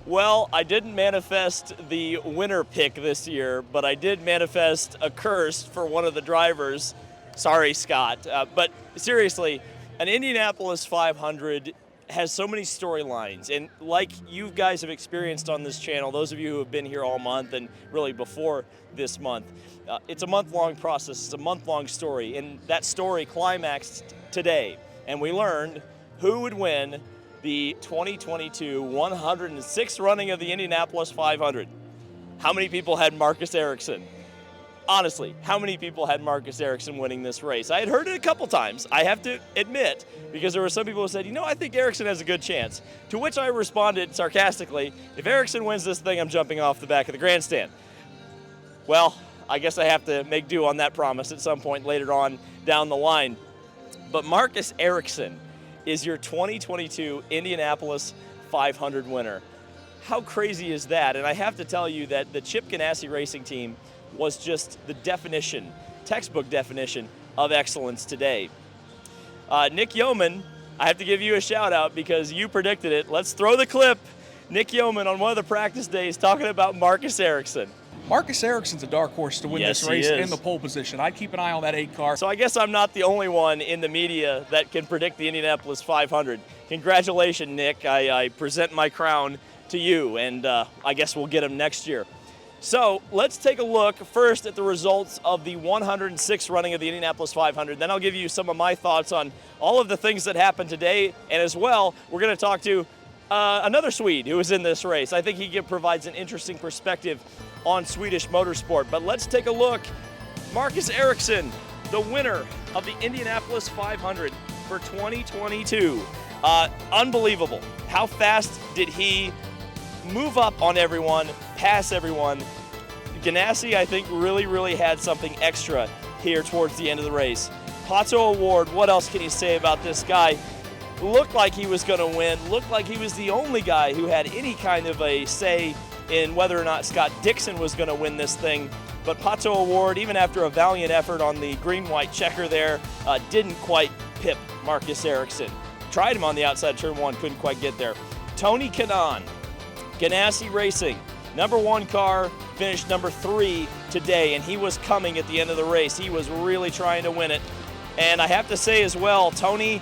Well, I didn't manifest the winner pick this year, but I did manifest a curse for one of the drivers. Sorry, Scott. But seriously, an Indianapolis 500 has so many storylines. And like you guys have experienced on this channel, those of you who have been here all month and really before this month, it's a month-long process. It's a month-long story. And that story climaxed today. And we learned who would win the 2022 106th running of the Indianapolis 500. How many people had Marcus Ericsson? Honestly, how many people had Marcus Ericsson winning this race? I had heard it a couple times, I have to admit, because there were some people who said, I think Ericsson has a good chance. To which I responded sarcastically, if Ericsson wins this thing, I'm jumping off the back of the grandstand. Well, I guess I have to make do on that promise at some point later on down the line. But Marcus Ericsson is your 2022 Indianapolis 500 winner. How crazy is that? And I have to tell you that the Chip Ganassi racing team was just the definition, textbook definition of excellence today. Nick Yeoman, I have to give you a shout out because you predicted it. Let's throw the clip. Nick Yeoman on one of the practice days talking about Marcus Ericsson. Marcus Ericsson's a dark horse to win this race in the pole position. I'd keep an eye on that 8 car. So I guess I'm not the only one in the media that can predict the Indianapolis 500. Congratulations, Nick. I present my crown to you, and I guess we'll get him next year. So let's take a look first at the results of the 106th running of the Indianapolis 500. Then I'll give you some of my thoughts on all of the things that happened today. And as well, we're going to talk to another Swede who was in this race. I think he provides an interesting perspective on Swedish motorsport. But let's take a look. Marcus Ericsson, the winner of the Indianapolis 500 for 2022. Unbelievable. How fast did he move up on everyone, pass everyone? Ganassi, I think, really had something extra here towards the end of the race. Pato Award, what else can you say about this guy? Looked like he was going to win, looked like he was the only guy who had any kind of a say in whether or not Scott Dixon was going to win this thing. But Pato Award, even after a valiant effort on the green-white checker there, didn't quite pip Marcus Ericsson. Tried him on the outside turn 1, couldn't quite get there. Tony Kanaan, Ganassi Racing, number 1 car, finished number 3 today, and he was coming at the end of the race. He was really trying to win it. And I have to say as well, Tony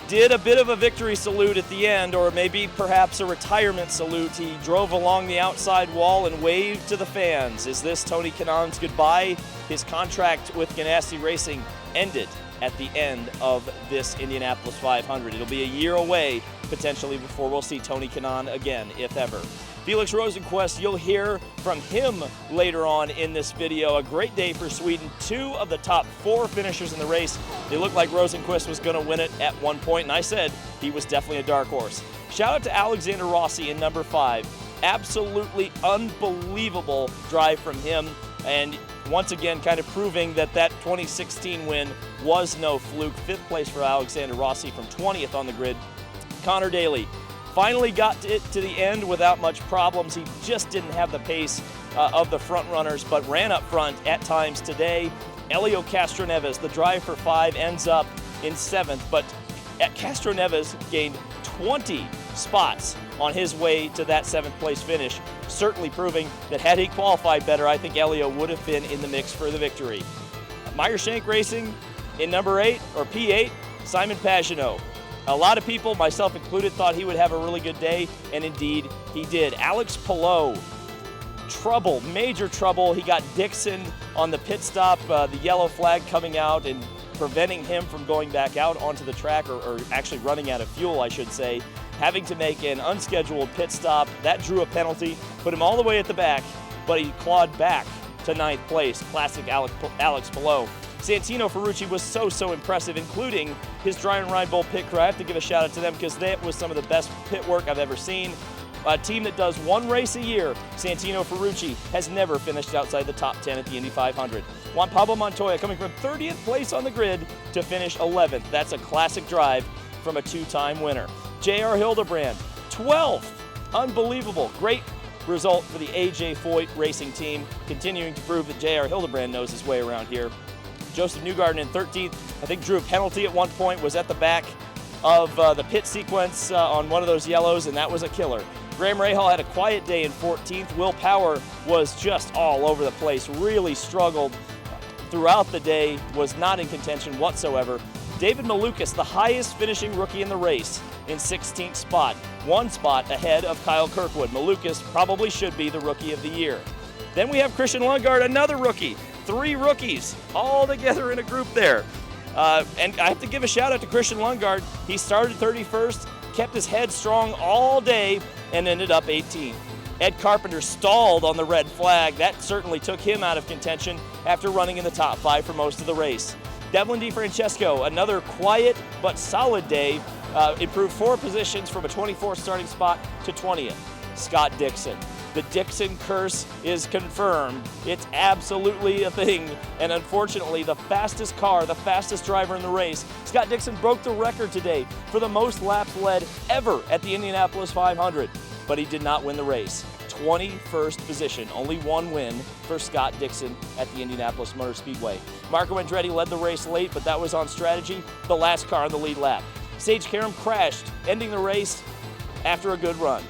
did a bit of a victory salute at the end, or maybe perhaps a retirement salute. He drove along the outside wall and waved to the fans. Is this Tony Kanaan's goodbye? His contract with Ganassi Racing ended at the end of this Indianapolis 500. It'll be a year away, potentially, before we'll see Tony Kanaan again, if ever. Felix Rosenqvist, you'll hear from him later on in this video. A great day for Sweden. 2 of the top 4 finishers in the race. It looked like Rosenqvist was going to win it at one point, and I said he was definitely a dark horse. Shout out to Alexander Rossi in number 5. Absolutely unbelievable drive from him, and once again kind of proving that 2016 win was no fluke. 5th place for Alexander Rossi from 20th on the grid. Connor Daly finally got it to the end without much problems. He just didn't have the pace of the front runners, but ran up front at times today. Elio Castroneves, the drive for 5, ends up in 7th, but Castroneves gained 20 spots on his way to that 7th place finish, certainly proving that had he qualified better, I think Elio would have been in the mix for the victory. Meyer Shank Racing in number 8, or P8, Simon Pagenaud. A lot of people, myself included, thought he would have a really good day, and indeed he did. Alex Palou, trouble, major trouble. He got Dixon on the pit stop, the yellow flag coming out and preventing him from going back out onto the track, or actually running out of fuel, I should say. Having to make an unscheduled pit stop. That drew a penalty, put him all the way at the back, but he clawed back to 9th place. Classic Alex Palou. Santino Ferrucci was so impressive, including his Dry and Ride Bowl pit crew. I have to give a shout out to them because that was some of the best pit work I've ever seen. A team that does 1 race a year, Santino Ferrucci, has never finished outside the top 10 at the Indy 500. Juan Pablo Montoya coming from 30th place on the grid to finish 11th. That's a classic drive from a 2-time winner. J.R. Hildebrand, 12th. Unbelievable. Great result for the A.J. Foyt racing team, continuing to prove that J.R. Hildebrand knows his way around here. Joseph Newgarden in 13th, I think drew a penalty at one point, was at the back of the pit sequence on one of those yellows, and that was a killer. Graham Rahal had a quiet day in 14th. Will Power was just all over the place, really struggled throughout the day, was not in contention whatsoever. David Malukas, the highest finishing rookie in the race, in 16th spot, one spot ahead of Kyle Kirkwood. Malukas probably should be the Rookie of the Year. Then we have Christian Lundgaard, another rookie. 3 rookies all together in a group there. And I have to give a shout out to Christian Lundgaard. He started 31st, kept his head strong all day, and ended up 18th. Ed Carpenter stalled on the red flag. That certainly took him out of contention after running in the top 5 for most of the race. Devlin DeFrancesco, another quiet but solid day, improved 4 positions from a 24th starting spot to 20th. Scott Dixon. The Dixon curse is confirmed. It's absolutely a thing. And unfortunately, the fastest car, the fastest driver in the race, Scott Dixon broke the record today for the most laps led ever at the Indianapolis 500. But he did not win the race. 21st position, only 1 win for Scott Dixon at the Indianapolis Motor Speedway. Marco Andretti led the race late, but that was on strategy, the last car on the lead lap. Sage Karam crashed, ending the race after a good run.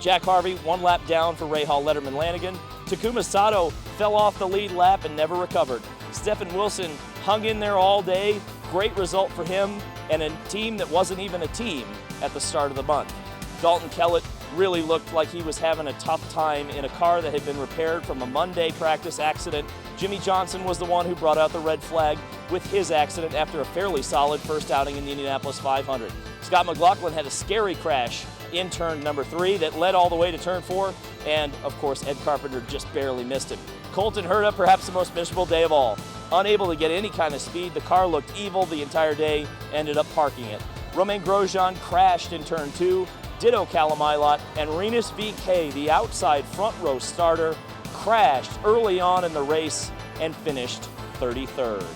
Jack Harvey 1 lap down for Rahal, Letterman, Lanigan. Takuma Sato fell off the lead lap and never recovered. Stephen Wilson hung in there all day. Great result for him and a team that wasn't even a team at the start of the month. Dalton Kellett really looked like he was having a tough time in a car that had been repaired from a Monday practice accident. Jimmy Johnson was the one who brought out the red flag with his accident after a fairly solid first outing in the Indianapolis 500. Scott McLaughlin had a scary crash in turn number 3 that led all the way to turn 4, and of course Ed Carpenter just barely missed him. Colton Herta, perhaps the most miserable day of all. Unable to get any kind of speed, the car looked evil the entire day, ended up parking it. Romain Grosjean crashed in turn 2, ditto Callum Ilott, and Rinus VeeKay, the outside front row starter, crashed early on in the race and finished 33rd.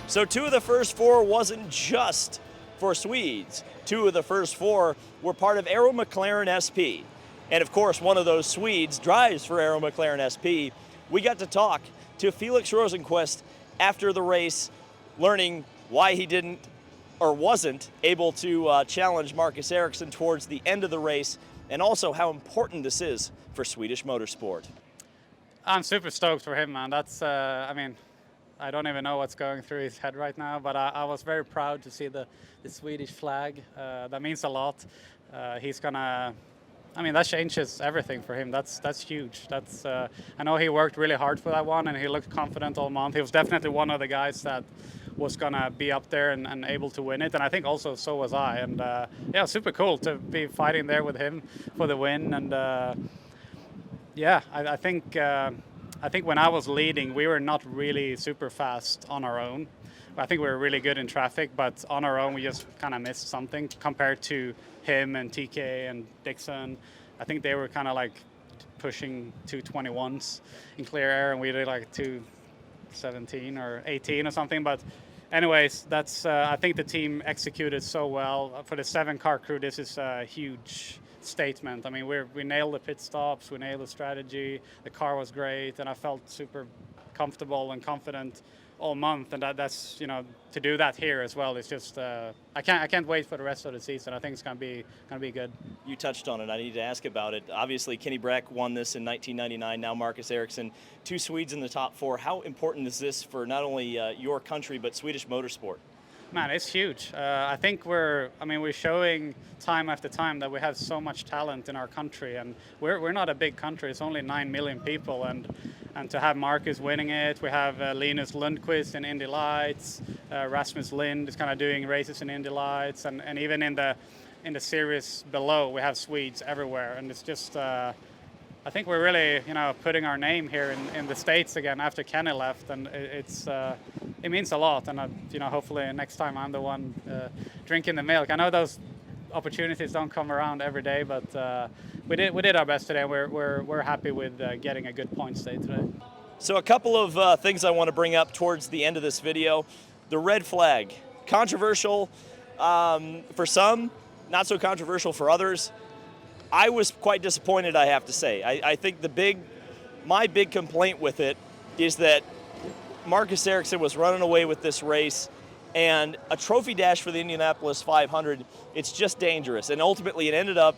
So 2 of the first 4 wasn't just for Swedes. 2 of the first 4 were part of Aero McLaren SP. And of course, one of those Swedes drives for Aero McLaren SP. We got to talk to Felix Rosenqvist after the race, learning why he didn't or wasn't able to challenge Marcus Ericsson towards the end of the race, and also how important this is for Swedish motorsport. I'm super stoked for him, man. That's, I mean, I don't even know what's going through his head right now, but I was very proud to see the Swedish flag. That means a lot. He's gonna, I mean, that changes everything for him. That's huge. That's, I know he worked really hard for that one, and he looked confident all month. He was definitely one of the guys that was gonna be up there and able to win it, and I think also so was I. And yeah, super cool to be fighting there with him for the win. And yeah, I think when I was leading, we were not really super fast on our own. I think we were really good in traffic, but on our own we just kind of missed something compared to him and TK and Dixon. I think they were kind of like pushing 221s in clear air, and we did like 217 or 18 or something. But anyways, that's I think the team executed so well. For the 7-car crew, this is a huge statement. I mean, we nailed the pit stops, we nailed the strategy, the car was great, and I felt super comfortable and confident all month. And that's, you know, to do that here as well is just I can't wait for the rest of the season. I think it's gonna be good. You touched on it. I need to ask about it. Obviously, Kenny Brack won this in 1999. Now Marcus Ericsson, 2 Swedes in the top 4. How important is this for not only your country but Swedish motorsport? Man, it's huge. I think we're showing time after time that we have so much talent in our country, and we're not a big country. It's only 9 million people, and to have Marcus winning it, we have Linus Lundqvist in Indy Lights, Rasmus Lind is kind of doing races in Indy Lights, and even in the series below, we have Swedes everywhere, and it's just. I think we're really, you know, putting our name here in the States again after Kenny left, and it means a lot. And you know, hopefully next time I'm the one drinking the milk. I know those opportunities don't come around every day, but we did our best today. We're happy with getting a good point state today. So a couple of things I want to bring up towards the end of this video. The red flag, controversial for some, not so controversial for others. I was quite disappointed, I have to say. I think my big complaint with it is that Marcus Ericsson was running away with this race, and a trophy dash for the Indianapolis 500, it's just dangerous. And ultimately it ended up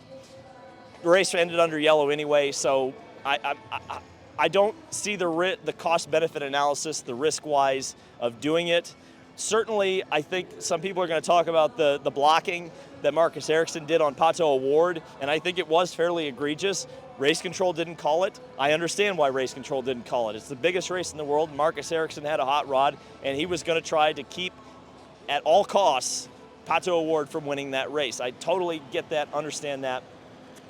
The race ended under yellow anyway, so I don't see the cost-benefit analysis, the risk-wise of doing it. Certainly, I think some people are going to talk about the blocking that Marcus Ericsson did on Pato O'Ward, and I think it was fairly egregious. Race Control didn't call it. I understand why Race Control didn't call it. It's the biggest race in the world. Marcus Ericsson had a hot rod, and he was going to try to keep, at all costs, Pato O'Ward from winning that race. I totally get that, understand that.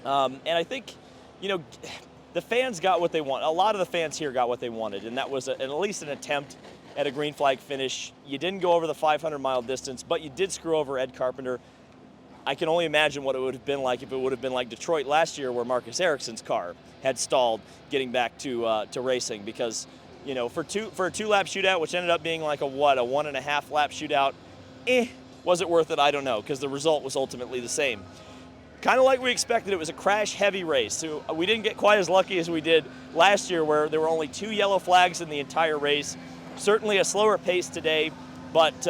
And I think, the fans got what they want. A lot of the fans here got what they wanted, and that was at least an attempt at a green flag finish. You didn't go over the 500-mile distance, but you did screw over Ed Carpenter. I can only imagine what it would have been like if it would have been like Detroit last year, where Marcus Ericsson's car had stalled getting back to racing, because for a 2-lap shootout, which ended up being like a 1.5 lap shootout, was it worth it? I don't know, because the result was ultimately the same. Kind of like we expected, it was a crash-heavy race. So we didn't get quite as lucky as we did last year, where there were only 2 yellow flags in the entire race. Certainly a slower pace today, but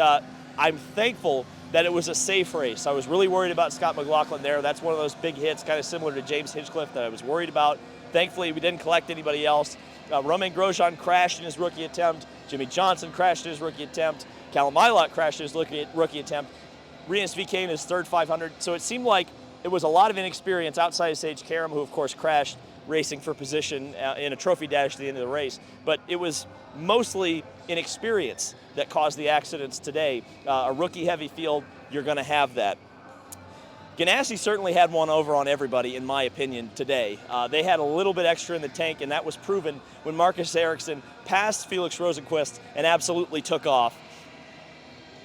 I'm thankful that it was a safe race. I was really worried about Scott McLaughlin there. That's one of those big hits, kind of similar to James Hinchcliffe, that I was worried about. Thankfully, we didn't collect anybody else. Romain Grosjean crashed in his rookie attempt. Jimmy Johnson crashed in his rookie attempt. Callum Ilott crashed in his rookie attempt. Rinus VeeKay in his third 500. So it seemed like it was a lot of inexperience outside of Sage Karam, who of course crashed racing for position in a trophy dash at the end of the race. But it was mostly inexperience that caused the accidents today. A rookie-heavy field, you're going to have that. Ganassi certainly had one over on everybody, in my opinion, today. They had a little bit extra in the tank, and that was proven when Marcus Ericsson passed Felix Rosenqvist and absolutely took off.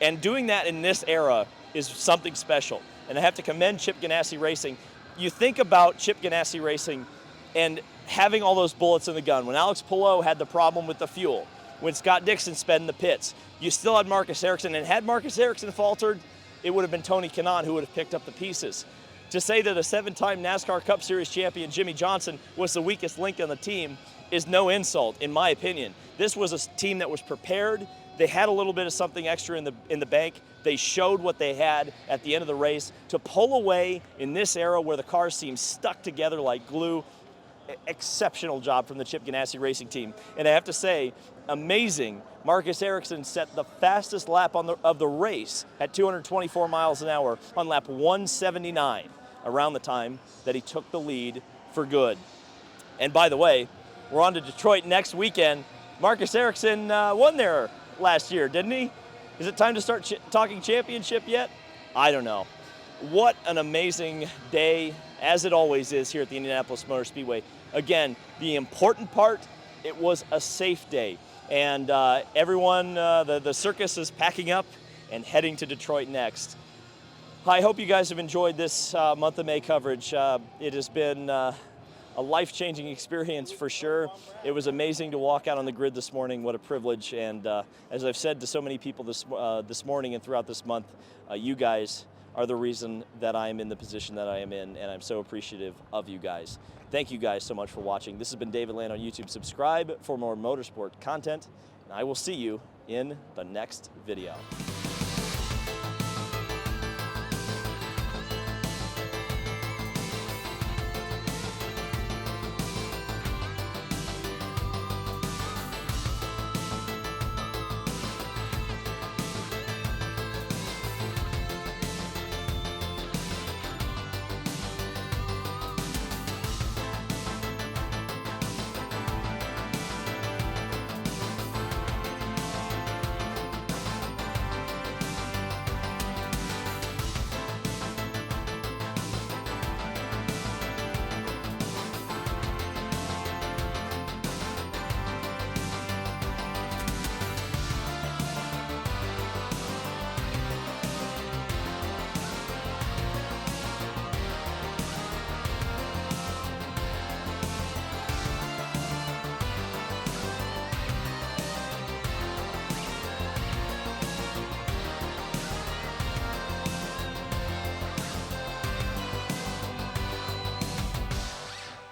And doing that in this era is something special. And I have to commend Chip Ganassi Racing. You think about Chip Ganassi Racing and having all those bullets in the gun. When Alex Palou had the problem with the fuel, when Scott Dixon sped in the pits, you still had Marcus Ericsson, and had Marcus Ericsson faltered, it would have been Tony Kanaan who would have picked up the pieces. To say that a 7-time NASCAR Cup Series champion Jimmy Johnson was the weakest link on the team is no insult, in my opinion. This was a team that was prepared. They had a little bit of something extra in the bank. They showed what they had at the end of the race. To pull away in this era where the cars seem stuck together like glue, exceptional job from the Chip Ganassi Racing team. And I have to say, amazing. Marcus Ericsson set the fastest lap of the race at 224 miles an hour on lap 179, around the time that he took the lead for good. And by the way, we're on to Detroit next weekend. Marcus Ericsson won there last year, didn't he? Is it time to start talking championship yet? I don't know. What an amazing day, as it always is here at the Indianapolis Motor Speedway. Again, the important part, it was a safe day. And everyone, the circus is packing up and heading to Detroit next. I hope you guys have enjoyed this month of May coverage. It has been a life-changing experience for sure. It was amazing to walk out on the grid this morning. What a privilege. And as I've said to so many people this morning and throughout this month, you guys are the reason that I am in the position that I am in, and I'm so appreciative of you guys. Thank you guys so much for watching. This has been David Land on YouTube. Subscribe for more motorsport content, and I will see you in the next video.